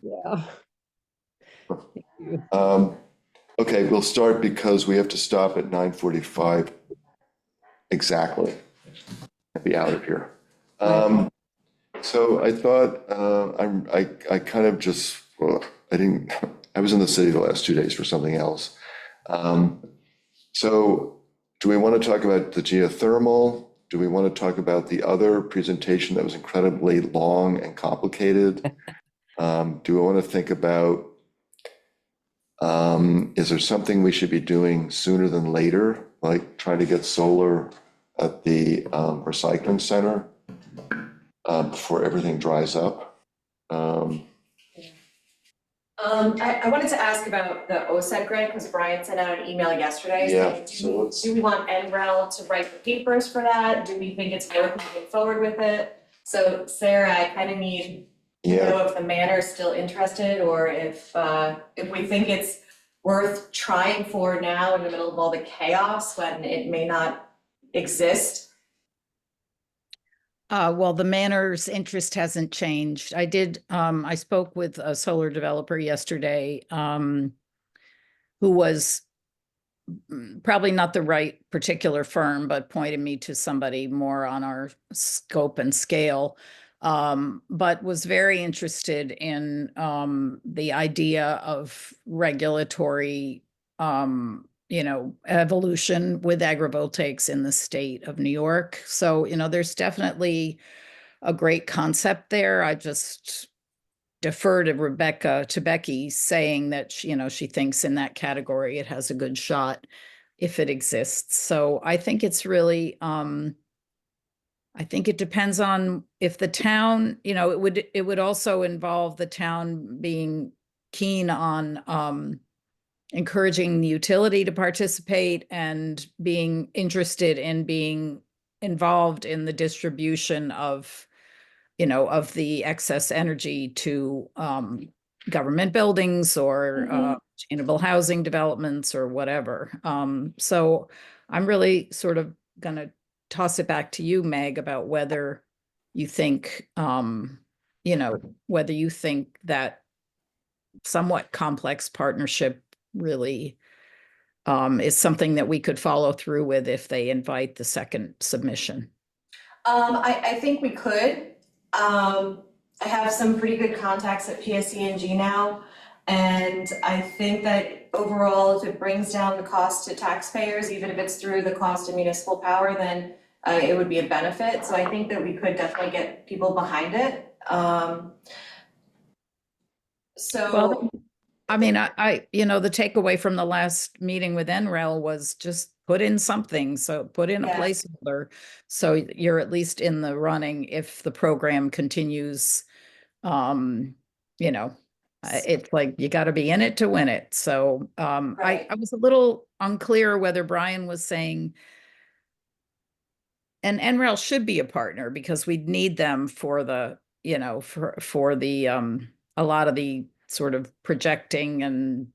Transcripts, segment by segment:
Yeah. Thank you. Okay, we'll start because we have to stop at 9:45 exactly and be out of here. My Um, so I thought I kind of just well, I didn't I was in the city the last 2 days for something else. Um, so do we want to talk about the geothermal? Do we want to talk about the other presentation that was incredibly long and complicated? Do we want to think about is there something we should be doing sooner than later, like trying to get solar at the recycling center before everything dries up? Um, I wanted to ask about the OSED grant, because Brian sent out an email yesterday Yeah, saying, so let's, do we want NREL to write the papers for that? Do we think it's worth moving forward with it? So Sarah, I kind of need to yeah, know if the manor's still interested, or if we think it's worth trying for now in the middle of all the chaos when it may not exist. Well, the manor's interest hasn't changed. I spoke with a solar developer yesterday, who was probably not the right particular firm, but pointed me to somebody more on our scope and scale, but was very interested in the idea of regulatory, evolution with agrivoltaics in the state of New York. So, there's definitely a great concept there. I just defer to Becky saying that she thinks in that category it has a good shot if it exists. So I think it's really I think it depends on if the town, it would also involve the town being keen on encouraging the utility to participate and being interested in being involved in the distribution of the excess energy to government buildings or sustainable housing developments or whatever. So I'm really sort of going to toss it back to you, Meg, about whether you think, whether you think that somewhat complex partnership really is something that we could follow through with if they invite the second submission. I think we could. I have some pretty good contacts at PSE&G now, and I think that overall, if it brings down the cost to taxpayers, even if it's through the cost of municipal power, then it would be a benefit. So I think that we could definitely get people behind it. Well, I mean, the takeaway from the last meeting with NREL was just put in something. So put in a Yeah. placeholder. So you're at least in the running if the program continues. Um, you know, it's like you got to be in it to win it. So Right. I was a little unclear whether Brian was saying, and NREL should be a partner because we'd need them for the, for the a lot of the sort of projecting and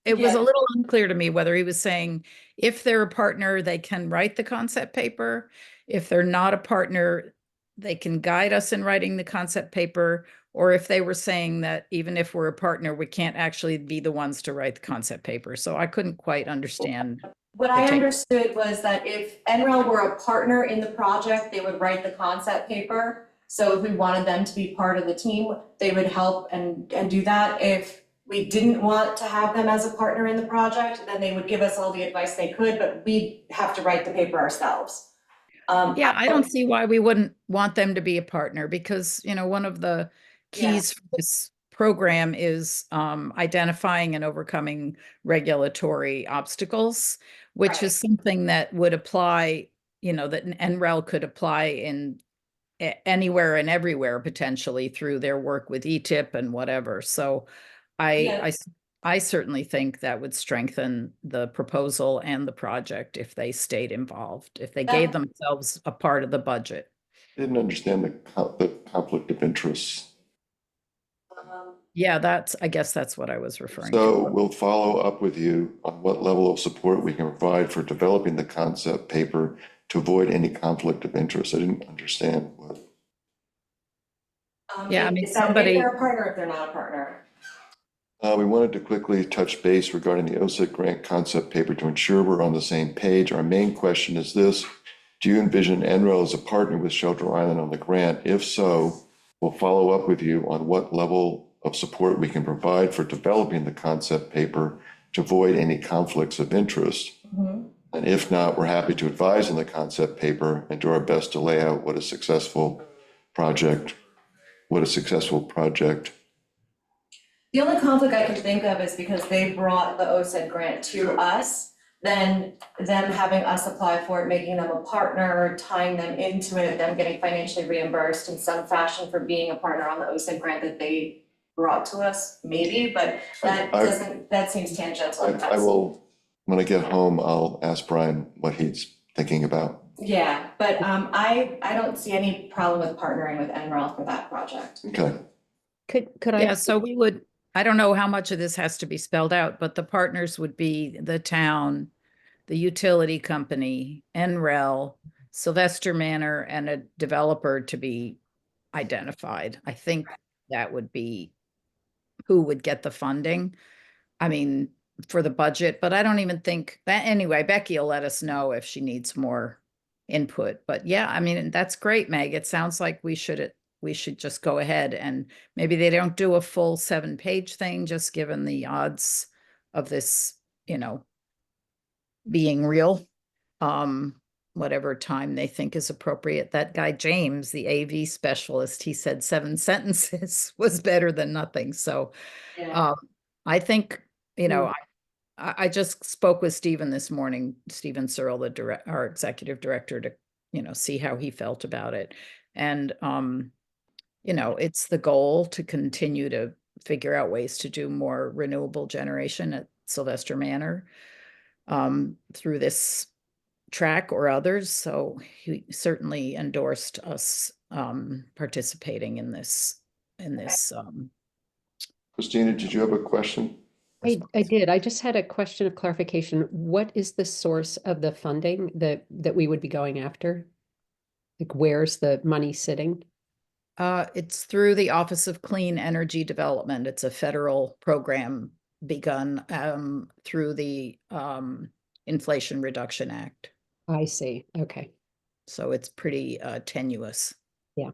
it was a Yeah. little unclear to me whether he was saying if they're a partner, they can write the concept paper. If they're not a partner, they can guide us in writing the concept paper. Or if they were saying that even if we're a partner, we can't actually be the ones to write the concept paper. So I couldn't quite understand. What I understood was that if NREL were a partner in the project, they would write the concept paper. So if we wanted them to be part of the team, they would help and do that. If we didn't want to have them as a partner in the project, then they would give us all the advice they could, but we'd have to write the paper ourselves. Yeah, I don't see why we wouldn't want them to be a partner because, one of the keys for this program is identifying and overcoming regulatory obstacles, which Right. is something that would apply, that NREL could apply in anywhere and everywhere potentially through their work with ETIPP and whatever. So I, Yeah. I, I certainly think that would strengthen the proposal and the project if they stayed involved, if they gave themselves a part of the budget. didn't understand the conflict of interest. Yeah, I guess that's what I was referring So to. we'll follow up with you on what level of support we can provide for developing the concept paper to avoid any conflict of interest. I didn't understand what. Yeah, I mean, Is that if somebody, they're a partner, if they're not a partner? We wanted to quickly touch base regarding the OSET grant concept paper to ensure we're on the same page. Our main question is this: do you envision NREL as a partner with Shelter Island on the grant? If so, we'll follow up with you on what level of support we can provide for developing the concept paper to avoid any conflicts of interest. And if not, we're happy to advise on the concept paper and do our best to lay out what a successful project. The only conflict I can think of is because they brought the OSED grant to us, then them having us apply for it, making them a partner, tying them into it, them getting financially reimbursed in some fashion for being a partner on the OSED grant that they brought to us, maybe, but that seems tangential. I will, when I get home, I'll ask Brian what he's thinking about. Yeah, but I don't see any problem with partnering with NREL for that project. Okay. Could I? yeah, so we would, I don't know how much of this has to be spelled out, but the partners would be the town, the utility company, NREL, Sylvester Manor, and a developer to be identified. I think that would be who would get the funding. I mean, for the budget, but I don't even think that, anyway, Becky will let us know if she needs more input. But yeah, I mean, that's great, Meg. It sounds like we should just go ahead, and maybe they don't do a full 7-page thing, just given the odds of this, being real. Whatever time they think is appropriate. That guy, James, the AV specialist, he said 7 sentences was better than nothing. So Yeah. I think, I just spoke with Stephen this morning, Stephen Searle, our executive director, to, see how he felt about it. And, it's the goal to continue to figure out ways to do more renewable generation at Sylvester Manor through this track or others. So he certainly endorsed us participating in this. Christina, did you have a question? I did. I just had a question of clarification. What is the source of the funding that we would be going after? Like, where's the money sitting? It's through the Office of Clean Energy Development. It's a federal program begun through the Inflation Reduction Act. I see. Okay. So it's pretty tenuous. Yeah.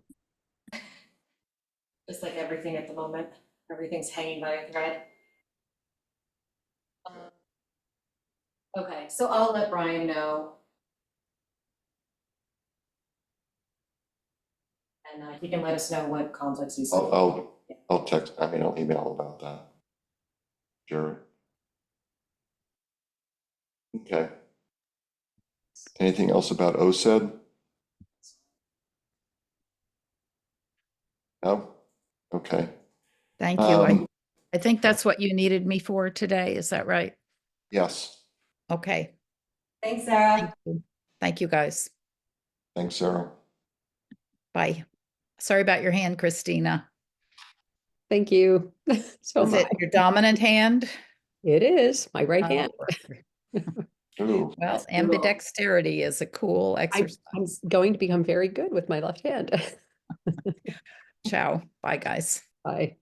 Just like everything at the moment, everything's hanging by a thread. Okay, so I'll let Brian know. And he can let us know what conflicts he's. I'll text, I'll email about that. Sure. Okay. Anything else about OSED? No? Okay. Thank you. I think that's what you needed me for today. Is that right? Yes. Okay. Thanks, Sarah. Thank you, guys. Thanks, Sarah. Bye. Sorry about your hand, Christina. Thank you. So Is it your dominant hand? It is my right Oh, hand. Ooh. well, ambidexterity is a cool exercise. I'm going to become very good with my left hand. Ciao. Bye, guys. Bye.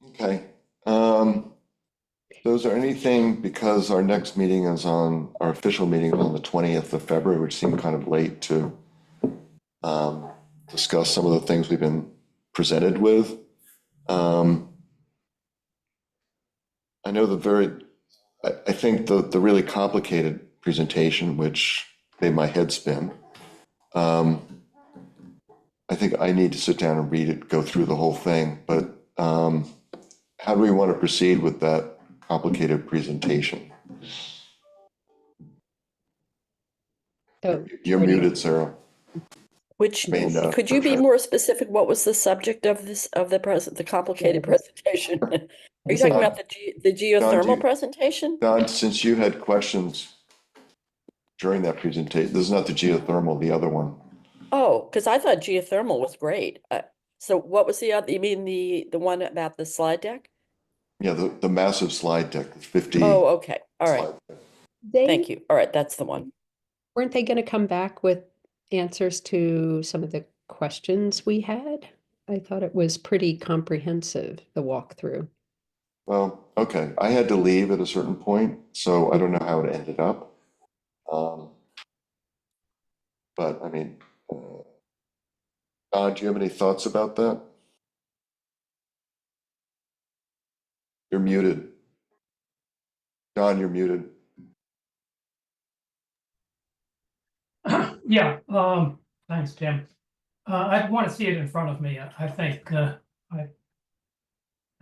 Okay. So is there anything, because our next meeting is our official meeting is on the 20th of February, which seemed kind of late to discuss some of the things we've been presented with. I know I think the really complicated presentation, which made my head spin. I think I need to sit down and read it, go through the whole thing, but how do we want to proceed with that complicated presentation? So You're muted, Sarah. Which, mean, could you be more specific? What was the subject of the complicated presentation? Are you talking about the geothermal presentation? Don, since you had questions during that presentation, this is not the geothermal, the other one. Oh, because I thought geothermal was great. So what was the other, you mean the one about the slide deck? Yeah, the massive slide deck, 50. Oh, okay. All right. They Thank you. All right, that's the one. weren't they going to come back with answers to some of the questions we had? I thought it was pretty comprehensive, the walkthrough. Well, okay, I had to leave at a certain point, so I don't know how it ended up. But I mean, Don, do you have any thoughts about that? You're muted. Don, you're muted. Yeah, thanks, Tim. I want to see it in front of me. I think,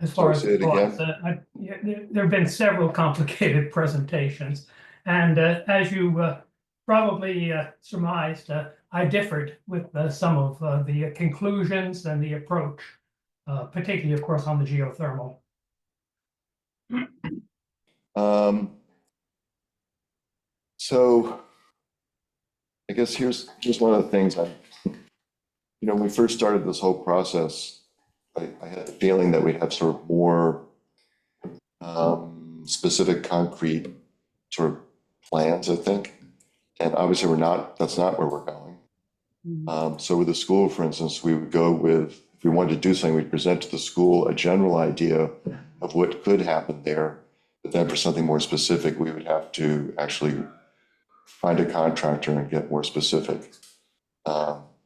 as far Sorry, as say it again. yeah, there have been several complicated presentations. And as you probably surmised, I differed with some of the conclusions and the approach, particularly, of course, on the geothermal. So I guess here's one of the things when we first started this whole process, I had the feeling that we'd have sort of more specific, concrete sort of plans, I think. And obviously that's not where we're going. So with the school, for instance, we would go with, if we wanted to do something, we'd present to the school a general idea of what could happen there. But then for something more specific, we would have to actually find a contractor and get more specific.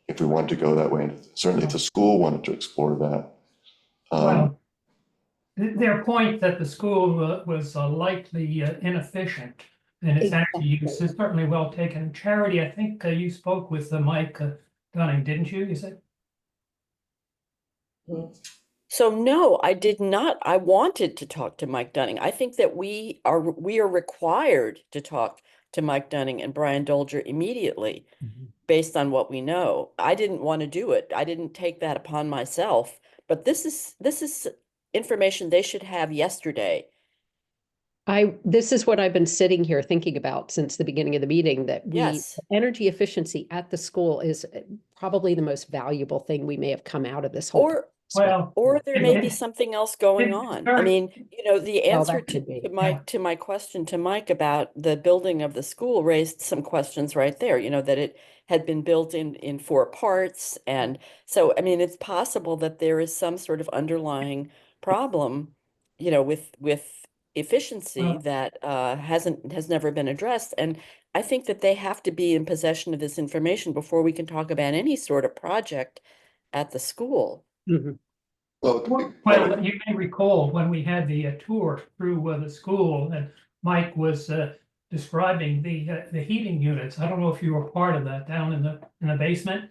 If we wanted to go that way, and certainly if the school wanted to explore that. Well, their point that the school was likely inefficient in its energy use is certainly well taken. Charity, I think you spoke with Mike Dunning, didn't you? You said? So no, I did not. I wanted to talk to Mike Dunning. I think that we are required to talk to Mike Dunning and Brian Dolger immediately based on what we know. I didn't want to do it. I didn't take that upon myself, but this is information they should have yesterday. This is what I've been sitting here thinking about since the beginning of the meeting, that Yes. energy efficiency at the school is probably the most valuable thing we may have come out of this whole Or process. Or there may be something else going on. I mean, the Well, answer that could be. to my question to Mike about the building of the school raised some questions right there, that it had been built in 4 parts. And so, I mean, it's possible that there is some sort of underlying problem, with efficiency that has never been addressed. And I think that they have to be in possession of this information before we can talk about any sort of project at the school. Mhm. Well, you may recall when we had the tour through the school, and Mike was describing the heating units. I don't know if you were part of that down in the basement.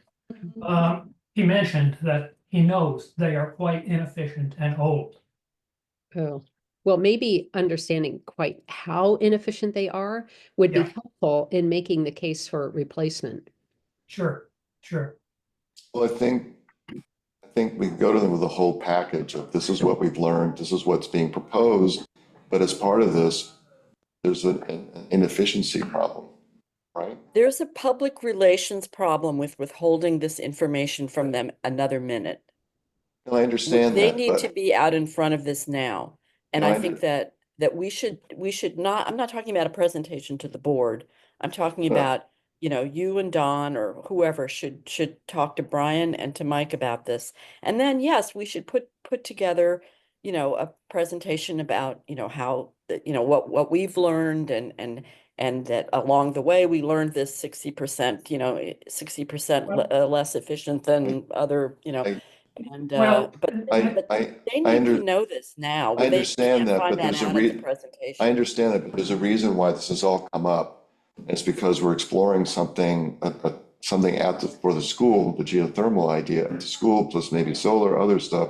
He mentioned that he knows they are quite inefficient and old. Oh, well, maybe understanding quite how inefficient they are would be Yeah. helpful in making the case for replacement. Sure. Well, I think we can go to them with a whole package of this is what we've learned, this is what's being proposed, but as part of this, there's an inefficiency problem, right? There's a public relations problem with withholding this information from them another minute. And I understand They that, need to but be out in front of this now. And No, I I think under- that we should not, I'm not talking about a presentation to the board. I'm talking No. about, you and Don or whoever should talk to Brian and to Mike about this. And then, yes, we should put together, a presentation about, how, what we've learned and that along the way, we learned this 60%, 60% less efficient than other, I- and Well, but they need to know this now. I They understand can't that, find but there's a out at the I presentation. understand that, but there's a reason why this has all come up. It's because we're exploring something, something for the school, the geothermal idea at the school, plus maybe solar, other stuff.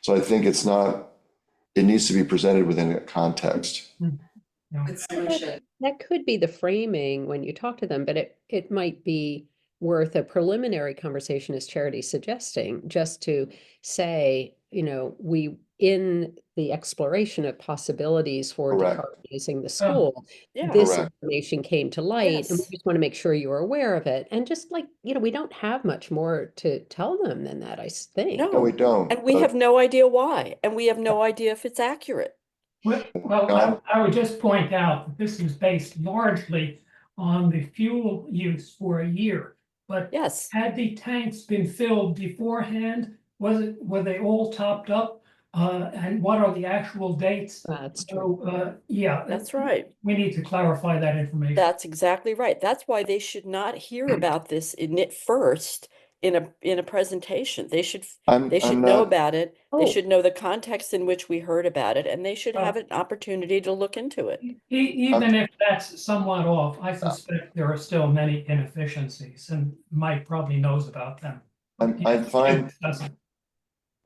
So I think it needs to be presented within a context. With solution. That could be the framing when you talk to them, but it might be worth a preliminary conversation, as Charity's suggesting, just to say, we, in the exploration of possibilities for Correct. decarbonizing the school, Yeah. this Correct. information came to light, and we Yes. just want to make sure you're aware of it. And just like, we don't have much more to tell them than that, I think. No, we No, don't. and we but- have no idea why, and we have no idea if it's accurate. Well, I would just point out that this is based largely on the fuel use for a year. But Yes. had the tanks been filled beforehand, were they all topped up? And what are the actual dates? That's true. So, yeah. That's right. We need to clarify that information. That's exactly right. That's why they should not hear about this in it first in a presentation. They should I'm know not, about it. They Oh. should know the context in which we heard about it, and they should Uh, have an opportunity to look into it. Even if that's somewhat off, I suspect there are still many inefficiencies, and Mike probably knows about them. I'm fine. Doesn't.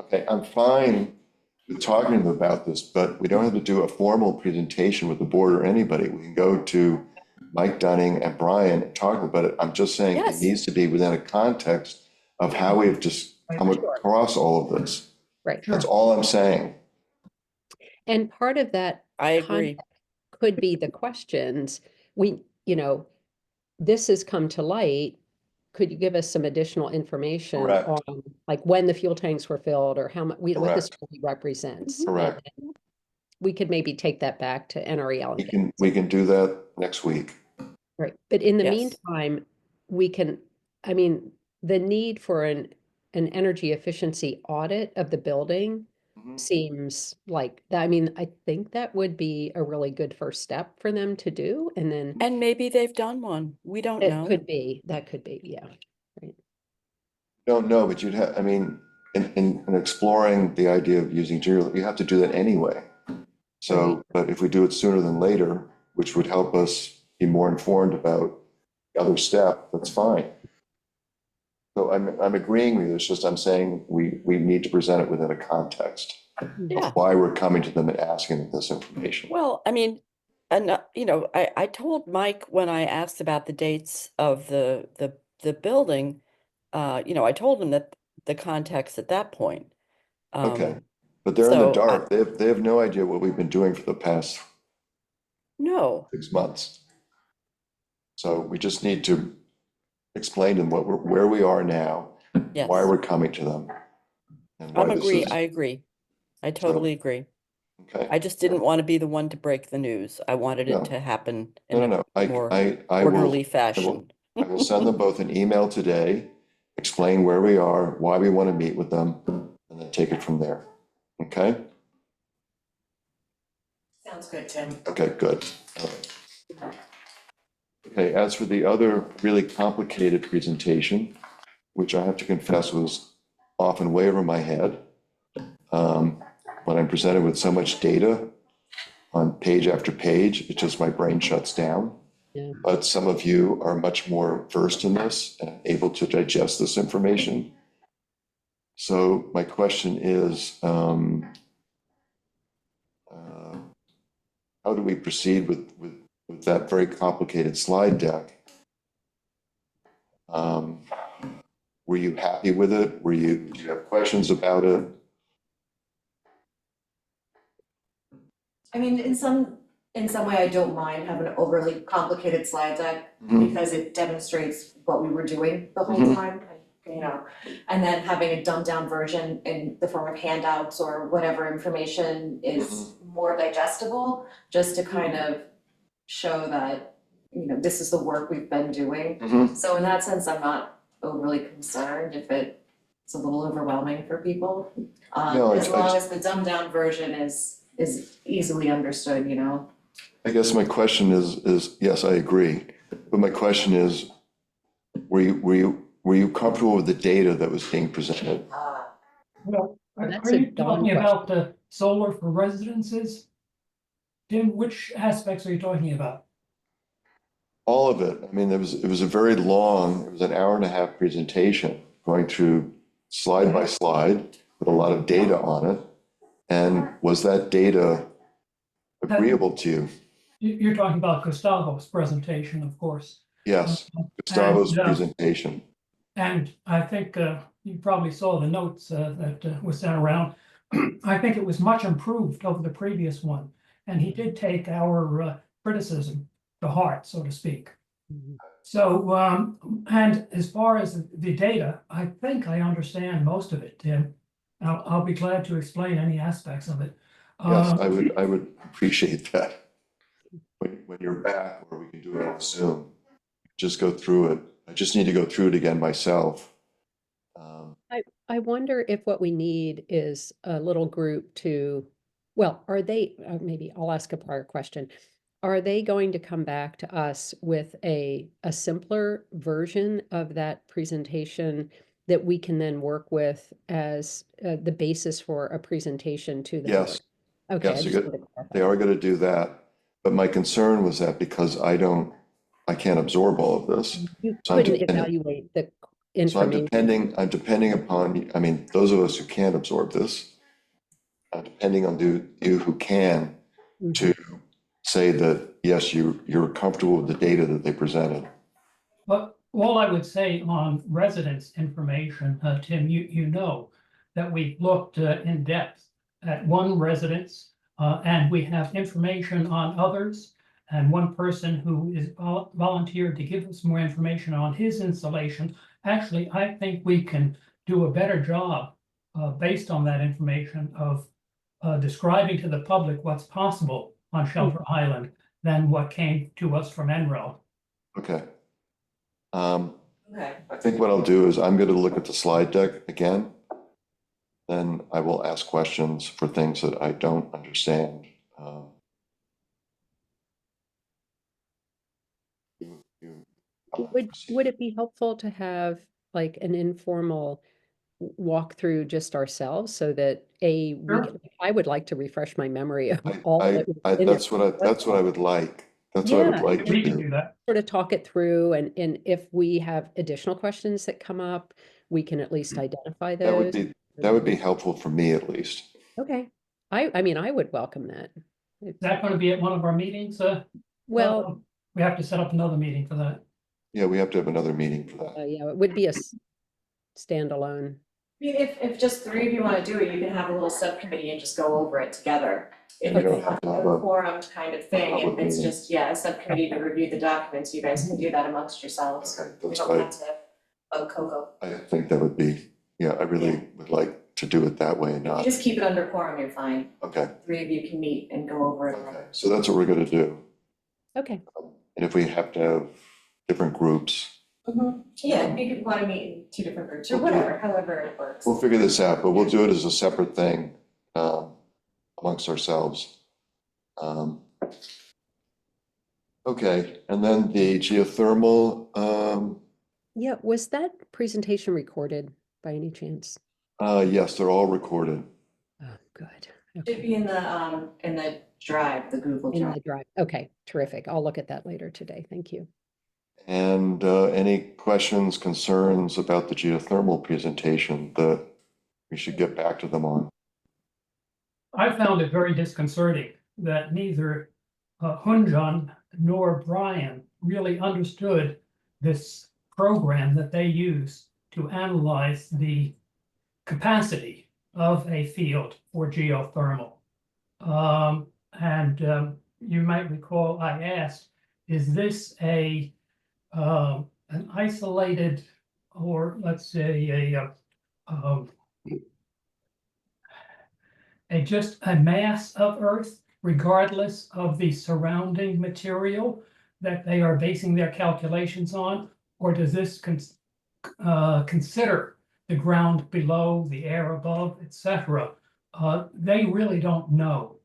Okay, I'm fine with talking to them about this, but we don't have to do a formal presentation with the board or anybody. We can go to Mike Dunning and Brian and talk about it. I'm just saying it Yes. needs to be within a context of how we've just come Sure. across all of this. Right. Sure. That's all I'm saying. And part of that I agree. context could be the questions. This has come to light. Could you give us some additional information Correct. on like when the fuel tanks were filled or how much, what this Correct. really represents? Correct. And we could maybe take that back to NREL. We can do that next week. Right, but in the Yes. meantime, the need for an energy efficiency audit of the building Mhm. seems like that. I think that would be a really good first step for them to do, and then And maybe they've done one. We don't know. that could be, yeah. Right. Don't know, but you'd have, in exploring the idea of using Jira, you have to do that anyway. So, Right. but if we do it sooner than later, which would help us be more informed about the other step, that's fine. So I'm agreeing with you. It's just I'm saying we need to present it within a context Yeah. of why we're coming to them and asking them this information. Well, and I told Mike when I asked about the dates of the building, I told him that the context at that point. Okay, but they're in the so dark. They have no idea what we've been doing for the past No, 6 months. So we just need to explain to them where we are now, yes, why we're coming to them. And why this is, I agree. I totally agree. okay. I just didn't want to be the one to break the news. I wanted No. it to happen No, in no, a no. more I orderly fashion. I will send them both an email today, explain where we are, why we want to meet with them, and then take it from there. Okay? Sounds good, Tim. Okay, good. All right. Okay, as for the other really complicated presentation, which I have to confess was often way over my head, when I'm presented with so much data on page after page, it just, my brain shuts down. Yeah. But some of you are much more versed in this and able to digest this information. So my question is, how do we proceed with that very complicated slide deck? Were you happy with it? Do you have questions about it? In some way, I don't mind having an overly complicated slide deck Mhm. because it demonstrates what we were doing the whole Mhm. time, and then having a dumbed down version in the form of handouts or whatever information is more digestible, just to kind of show that, this is the work we've been doing. Mhm. So in that sense, I'm not overly concerned if it's a little overwhelming for people. No, As long as the dumbed down version is easily understood, I guess my question is yes, I agree. But my question is, were you comfortable with the data that was being presented? Well, That's are a you dumb talking question. about the solar for residences? Tim, which aspects are you talking about? All of it. It was a very long, it was an hour and a half presentation going through slide by slide with a lot of data on it. And was that data agreeable to you? You're talking about Gustavo's presentation, of course. Yes, Gustavo's And, presentation. And I think you probably saw the notes that was sent around. I think it was much improved over the previous one. And he did take our criticism to heart, so to speak. Mhm. So, and as far as the data, I think I understand most of it, Tim. I'll be glad to explain any aspects of it. Yes, I would appreciate that. When you're back, or we can do it on Zoom, just go through it. I just need to go through it again myself. I wonder if what we need is a little group to, well, are they, maybe I'll ask a prior question. Are they going to come back to us with a simpler version of that presentation that we can then work with as the basis for a presentation to the board? Yes, Okay, I yes, just wanted to clarify. they are going to do that. But my concern was that because I can't absorb all of this. You So I'm couldn't depending, evaluate the so I'm information. depending upon, I mean, those of us who can't absorb this, depending on you who can, Mhm. to say that, yes, you're comfortable with the data that they presented. But all I would say on residence information, Tim, you know that we looked in depth at one residence, and we have information on others. And one person who is volunteered to give us more information on his installation. Actually, I think we can do a better job based on that information of describing to the public what's possible on Shelter Island than what came to us from NREL. Okay. Um, Okay. I think what I'll do is I'm going to look at the slide deck again. Then I will ask questions for things that I don't understand. You- Would it be helpful to have like an informal walk through just ourselves so that Sure. I would like to refresh my memory of all that was in it. that's what I would like. That's what I would Yeah, like to We can do. do that. sort of talk it through, and if we have additional questions that come up, we can at least identify That would those. be helpful for me at least. Okay, I mean, I would welcome that. Is that going to be at one of our meetings? Well, We have to set up another meeting for that. Yeah, we have to have another meeting for that. yeah, it would be a standalone. I mean, if just three of you wanna do it, you can have a little subcommittee and just go over it together. If We it's don't not have to a have a quorum kind of thing, if public it's meeting. just, yeah, a subcommittee to review the documents, you guys can do that amongst yourselves. Okay, We that's don't fine. have to bug Coco. I think that would be, yeah, I really would like to do it that way and If you not, just keep it under quorum, you're fine. okay, Three of you can meet and go over it. okay. So that's what we're gonna do. Okay, And if we have to have different groups, Yeah, you could wanna meet in two different groups or We'll do it. whatever, however it works. we'll figure this out, but we'll do it as a separate thing amongst ourselves. Okay, and then the geothermal, yeah, was that presentation recorded by any chance? yes, they're all recorded. Oh, good. Should Okay. be in the drive, the Google In Drive. the drive. Okay, terrific. I'll look at that later today. Thank you. And any questions, concerns about the geothermal presentation that we should get back to them on? I found it very disconcerting that neither Hunjun nor Brian really understood this program that they use to analyze the capacity of a field for geothermal. You might recall I asked, is this an isolated, or let's say just a mass of Earth, regardless of the surrounding material that they are basing their calculations on? Or does this consider the ground below, the air above, etc.? They really don't know.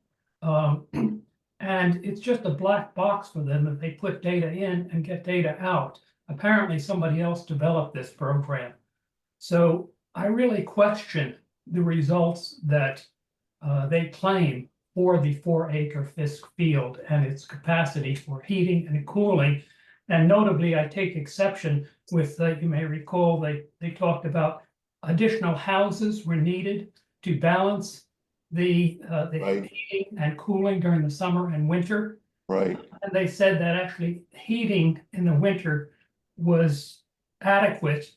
And it's just a black box for them that they put data in and get data out. Apparently somebody else developed this program. So I really question the results that they claim for the 4-acre Fisk field and its capacity for heating and cooling. And notably, I take exception with, you may recall, they talked about additional houses were needed to balance the Right. heating and cooling during the summer and winter. Right, And they said that actually heating in the winter was adequate.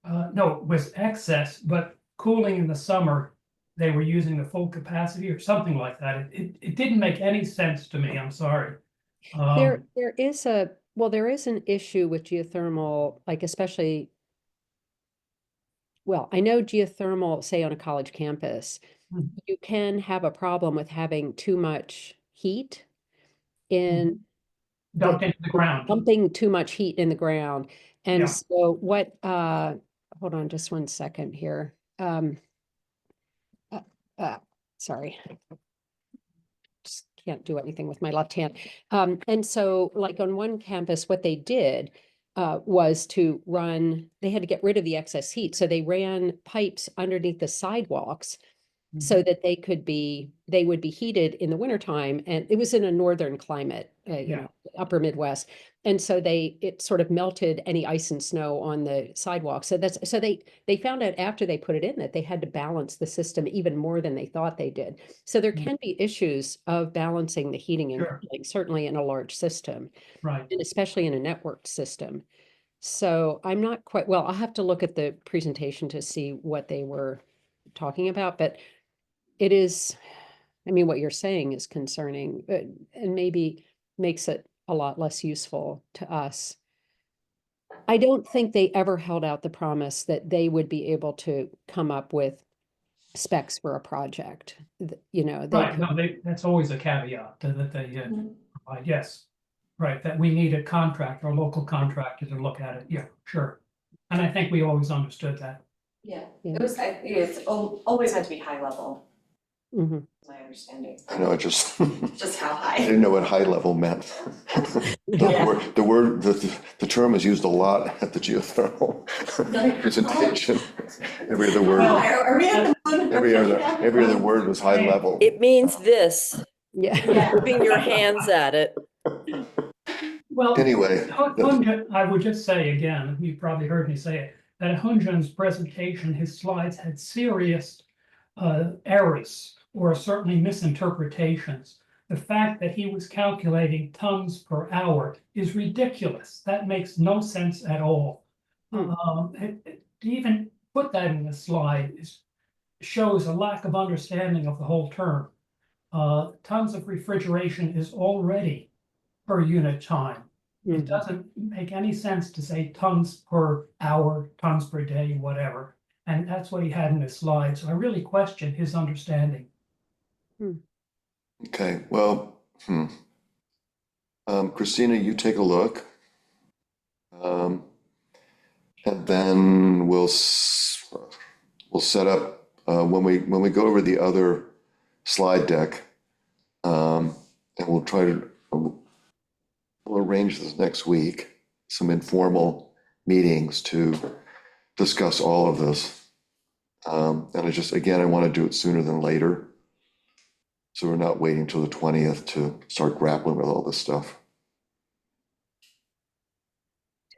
No, it was excess, but cooling in the summer, they were using the full capacity or something like that. It didn't make any sense to me. I'm sorry. There is there is an issue with geothermal, like especially, well, I know geothermal, say on a college campus, Mhm. you can have a problem with having too much heat in Dumped into the ground. dumping too much heat in the ground. And Yeah. so what hold on just one second here. Uh, sorry. Just can't do anything with my left hand. And so like on one campus, what they did was to run, they had to get rid of the excess heat. So they ran pipes underneath the sidewalks so that they would be heated in the wintertime. And it was in a northern climate, you know, upper Midwest. And so it sort of melted any ice and snow on the sidewalk. So they found out after they put it in that they had to balance the system even more than they thought they did. So there can be issues of balancing the heating and cooling, certainly in a large system, Right. and especially in a networked system. So I'm not quite, well, I'll have to look at the presentation to see what they were talking about, but it is, I mean, what you're saying is concerning, and maybe makes it a lot less useful to us. I don't think they ever held out the promise that they would be able to come up with specs for a project. You know, they Right, could, no, that's always a caveat that they provide, yes. Right, that we need a contractor, a local contractor to look at it, yeah, sure. And I think we always understood that. Yeah, Yeah. it was, it's always meant to be high level, Mhm. is my understanding, I know, I just, just how I high. didn't know what high level meant. Yeah. The term is used a lot at the geothermal presentation. Every other word, Are we at the moon? every other word was high level. It means this, Yeah. moving your hands at it. Well, Anyway, Hunjan, I would just say again, you probably heard me say it, that Hunjan's presentation, his slides had serious errors or certainly misinterpretations. The fact that he was calculating tons per hour is ridiculous. That makes no sense at all. To even put that in the slide shows a lack of understanding of the whole term. Tons of refrigeration is already per unit time. It Mhm. doesn't make any sense to say tons per hour, tons per day, whatever. And that's what he had in his slide. So I really question his understanding. okay, well, Christina, you take a look. And then we'll set up, when we go over the other slide deck, and we'll arrange this next week, some informal meetings to discuss all of this. And I want to do it sooner than later. So we're not waiting till the 20th to start grappling with all this stuff.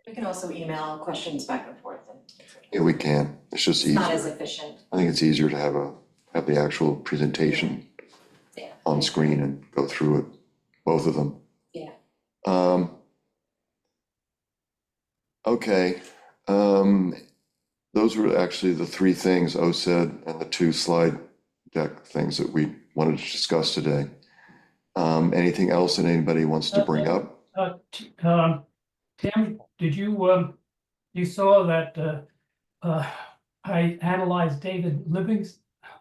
We can also email questions back and forth. Yeah, we can. It's just It's not as easier. efficient. I think it's easier to have the actual presentation Yeah. on screen and go through it, both of them. Yeah. Okay. Those were actually the three things O said and the two slide deck things that we wanted to discuss today. Anything else that anybody wants to bring up? Tim, did you, you saw that I analyzed David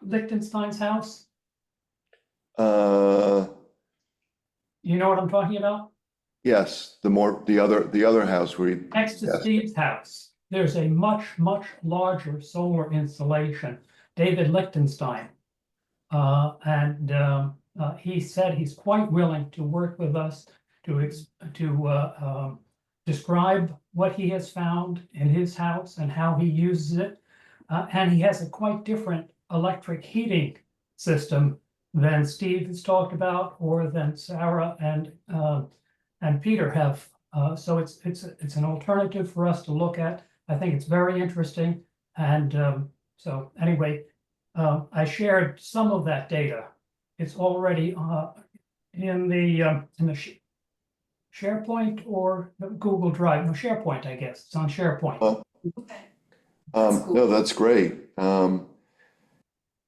Lichtenstein's house? You know what I'm talking about? Yes, the other house where Next to yes. Steve's house, there's a much, much larger solar installation, David Lichtenstein. He said he's quite willing to work with us to describe what he has found in his house and how he uses it. And he has a quite different electric heating system than Steve has talked about, or than Sarah and Peter have. So it's an alternative for us to look at. I think it's very interesting. And so anyway, I shared some of that data. It's already in the SharePoint or the Google Drive. No, SharePoint, I guess. It's on SharePoint. Okay. That's cool. No, that's great.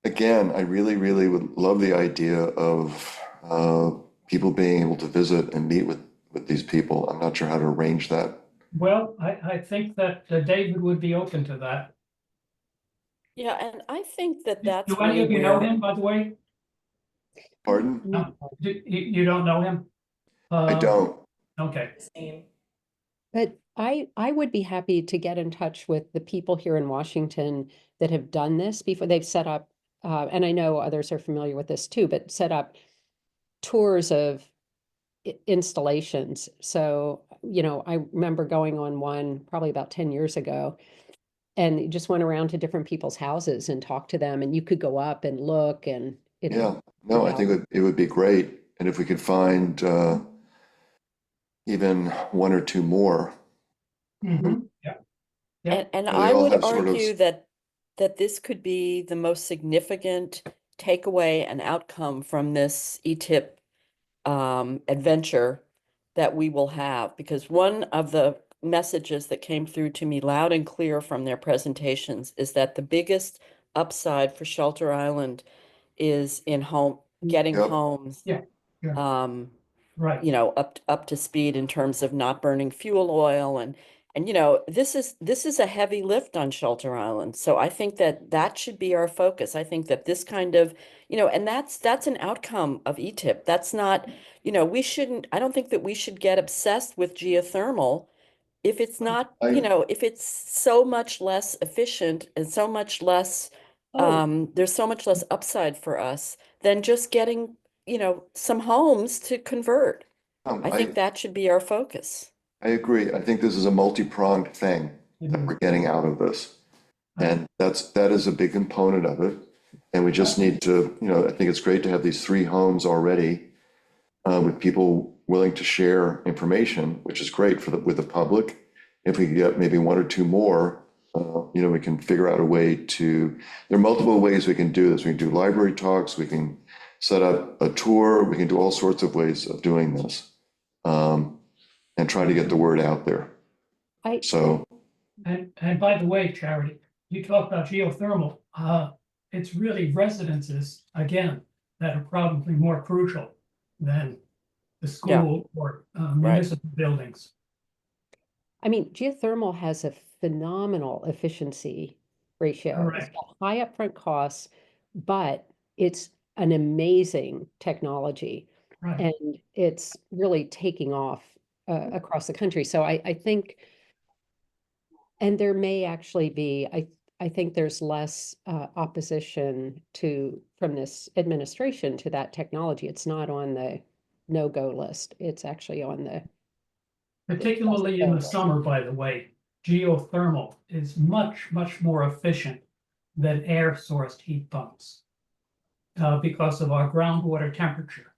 Again, I really would love the idea of people being able to visit and meet with these people. I'm not sure how to arrange that. Well, I think that David would be open to that. Yeah, and I think that that's Do any really of you know where, him, by the way? Pardon? You don't know him? I don't. Okay. His name. But I would be happy to get in touch with the people here in Washington that have done this before. They've set up, and I know others are familiar with this too, but set up tours of installations. So, I remember going on one probably about 10 years ago and you just went around to different people's houses and talked to them and you could go up and look and, Yeah, no, I think develop. it would be great. And if we could find even one or two more, Yeah, yeah. And they I all would have sort of, argue that this could be the most significant takeaway and outcome from this ETIP adventure that we will have, because one of the messages that came through to me loud and clear from their presentations is that the biggest upside for Shelter Island is in getting yep, homes Yeah, yeah, um, right. up to speed in terms of not burning fuel oil, and this is a heavy lift on Shelter Island. So I think that should be our focus. I think that this kind of, and that's an outcome of ETIP. That's not, we shouldn't, I don't think that we should get obsessed with geothermal if it's not, I, if it's so much less efficient and so much less, Oh, there's so much less upside for us than just getting, some homes to convert. um, I think I, that should be our focus. I agree. I think this is a multi-pronged thing It that is. we're getting out of this. Right. And that is a big component of it. And we just need to, I think it's great to have these 3 homes already with people willing to share information, which is great with the public. If we can get maybe 1 or 2 more, we can figure out a way to, there are multiple ways we can do this. We can do library talks, we can set up a tour, we can do all sorts of ways of doing this and try to get the word out there. I, So, And by the way, Charity, you talk about geothermal, it's really residences, again, that are probably more crucial than the Yeah, school or right. municipal buildings. I mean, geothermal has a phenomenal efficiency ratio. It's Correct, got high upfront costs, but it's an amazing technology. right. And it's really taking off across the country. So I think, and there may actually be, I think there's less opposition from this administration to that technology. It's not on the no-go list. It's actually on the yes, Particularly in go the list. summer, by the way, geothermal is much, much more efficient than air sourced heat pumps because of our groundwater temperature.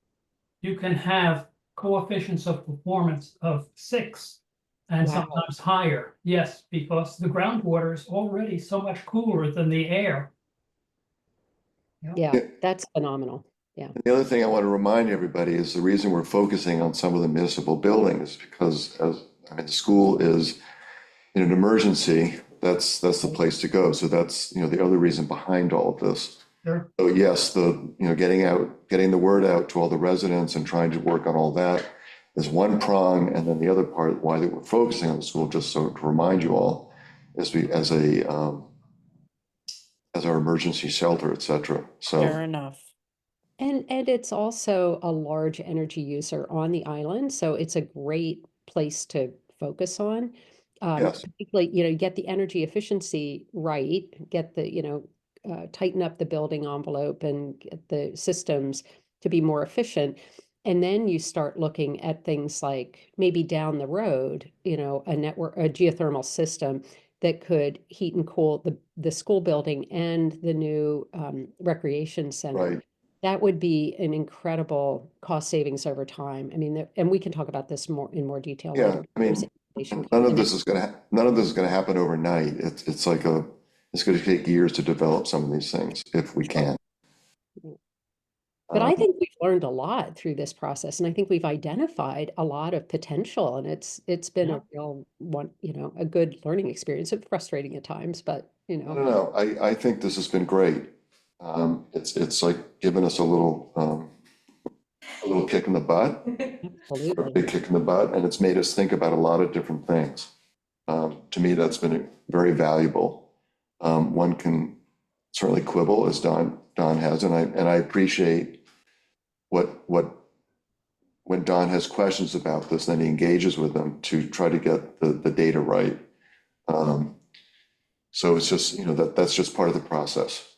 You can have coefficients of performance of 6 and Wow. sometimes higher. Yes, because the groundwater is already so much cooler than the air. Yeah, yeah, that's phenomenal. Yeah. the other thing I want to remind everybody is the reason we're focusing on some of the municipal buildings because the school is in an emergency. That's the place to go. So that's, the other reason behind all of this. Sure. So yes, getting the word out to all the residents and trying to work on all that is one prong. And then the other part, why that we're focusing on the school, just so to remind you all, is as our emergency shelter, et cetera. So Fair enough. And it's also a large energy user on the island, so it's a great place to focus on. yes, Particularly, get the energy efficiency right, get the, tighten up the building envelope and get the systems to be more efficient. And then you start looking at things like maybe down the road, a geothermal system that could heat and cool the school building and the new recreation center. right. That would be an incredible cost savings over time. I mean, and we can talk about this in more detail Yeah, later. I There's mean, information none coming of in. this is gonna happen overnight. It's like it's gonna take years to develop some of these things if we can. But Um, I think we've learned a lot through this process, and I think we've identified a lot of potential, and it's been Yeah. a real one, a good learning experience. It's frustrating at times, but I don't know. I think this has been great. It's like giving us a little kick in the butt, or a absolutely. big kick in the butt, and it's made us think about a lot of different things. To me, that's been very valuable. One can certainly quibble, as Don has, and I appreciate what when Don has questions about this, then he engages with them to try to get the data right. So it's just, you know, that's just part of the process.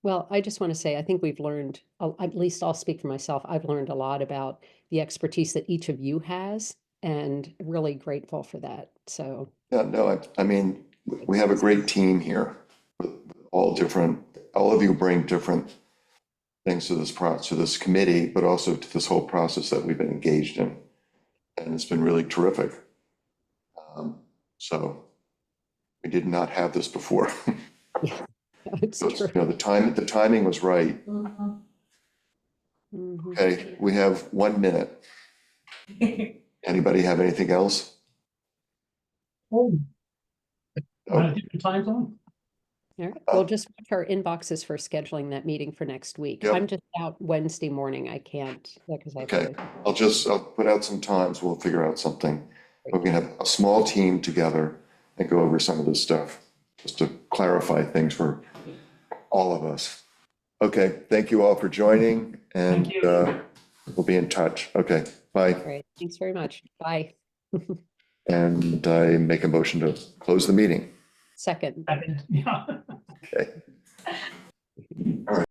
Well, I just want to say, I think we've learned, at least I'll speak for myself, I've learned a lot about the expertise that each of you has, and really grateful for that. So, Yeah, no, I mean, we have a great team here, with all of you bring different things to this committee, but also to this whole process that we've been engaged in. And it's been really terrific. So we did not have this before. yeah, it's So it's, true. you know, the timing was right. Mhm. Mhm. Okay, we have 1 minute. Anybody have anything else? Oh, No. on a different time zone? All right, we'll just watch our inboxes for scheduling that meeting for next week. Yep. I'm just out Wednesday morning. I can't, because I have Okay, other. I'll put out some times, we'll figure out something. We can have a small team together and go over some of this stuff, just to clarify things for all of us. Okay, thank you all for joining, and Thank you. we'll be in touch. Okay, bye. Great, thanks very much. Bye. And I make a motion to close the meeting. Second. Yeah. Okay. All right.